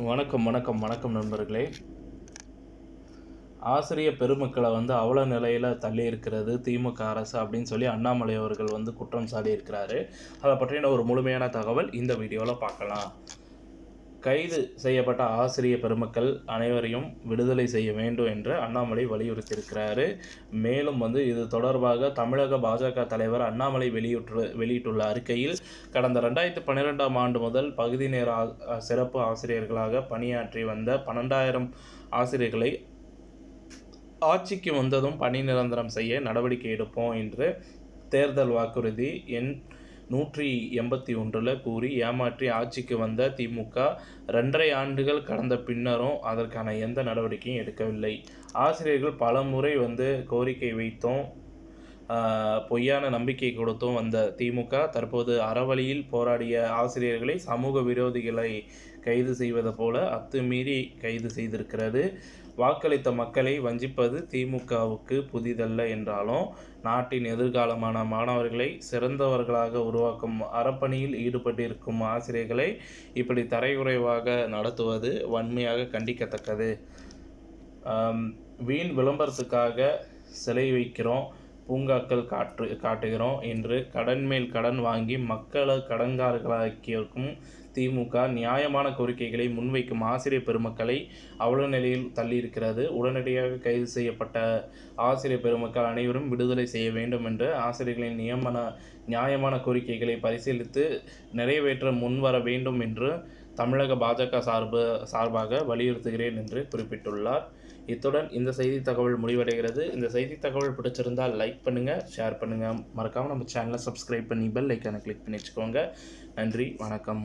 வணக்கம் வணக்கம் வணக்கம் நண்பர்களே. ஆசிரியர் பெருமக்களை அவல நிலையில் தள்ளி இருக்கிறது திமுக அரசு அப்படின்னு சொல்லி அண்ணாமலை அவர்கள் குற்றம் சாட்டி இருக்கிறாரு. அதை பற்றின ஒரு முழுமையான தகவல் இந்த வீடியோவில் பார்க்கலாம். கைது செய்யப்பட்ட ஆசிரியர் பெருமக்கள் அனைவரையும் விடுதலை செய்ய வேண்டும் என்று அண்ணாமலை வலியுறுத்தியிருக்கிறாரு. மேலும் இது தொடர்பாக தமிழக பாஜக தலைவர் அண்ணாமலை வெளியிட்டுள்ள அறிக்கையில், கடந்த 2012ஆம் ஆண்டு முதல் பகுதி நேர சிறப்பு ஆசிரியர்களாக பணியாற்றி வந்த 12,000 ஆசிரியர்களை ஆட்சிக்கு வந்ததும் பணி நிரந்தரம் செய்ய நடவடிக்கை எடுப்போம் என்று தேர்தல் வாக்குறுதி எண் 181 கூறி ஏமாற்றி ஆட்சிக்கு வந்த திமுக 2.5 ஆண்டுகள் கடந்த பின்னரும் அதற்கான எந்த நடவடிக்கையும் எடுக்கவில்லை. ஆசிரியர்கள் பல முறை கோரிக்கை வைத்தும் பொய்யான நம்பிக்கை கொடுத்தும் வந்த திமுக தற்போது அறவழியில் போராடிய ஆசிரியர்களை சமூக விரோதிகளை கைது செய்வது போல அத்துமீறி கைது செய்திருக்கிறது. வாக்களித்த மக்களை வஞ்சிப்பது திமுகவுக்கு புதிதல்ல என்றாலும், நாட்டின் எதிர்காலமான மாணவர்களை சிறந்தவர்களாக உருவாக்கும் அறப்பணியில் ஈடுபட்டிருக்கும் ஆசிரியர்களை இப்படி தரைக்குறைவாக நடத்துவது வன்மையாக கண்டிக்கத்தக்கது. வீண் விளம்பரத்துக்காக சிலை வைக்கிறோம், பூங்காக்கள் காட்டுகிறோம் என்று கடன் மேல் கடன் வாங்கி மக்களை கடன்காரர்களாக்கியிருக்கும் திமுக நியாயமான கோரிக்கைகளை முன்வைக்கும் ஆசிரியர் பெருமக்களை அவல நிலையில் தள்ளியிருக்கிறது. உடனடியாக கைது செய்யப்பட்ட ஆசிரியர் பெருமக்கள் அனைவரும் விடுதலை செய்ய வேண்டும் என்று ஆசிரியர்களின் நியாயமான கோரிக்கைகளை பரிசீலித்து நிறைவேற்ற முன்வர வேண்டும் என்று தமிழக பாஜக சார்பாக வலியுறுத்துகிறேன் என்று குறிப்பிட்டுள்ளார். இத்துடன் இந்த செய்தி தகவல் முடிவடைகிறது. இந்த செய்தி தகவல் பிடிச்சிருந்தால் லைக் பண்ணுங்கள், ஷேர் பண்ணுங்கள், மறக்காமல் நம்ம சேனலை சப்ஸ்கிரைப் பண்ணி பெல் ஐக்கானை கிளிக் பண்ணி வச்சுக்கோங்க. நன்றி, வணக்கம்.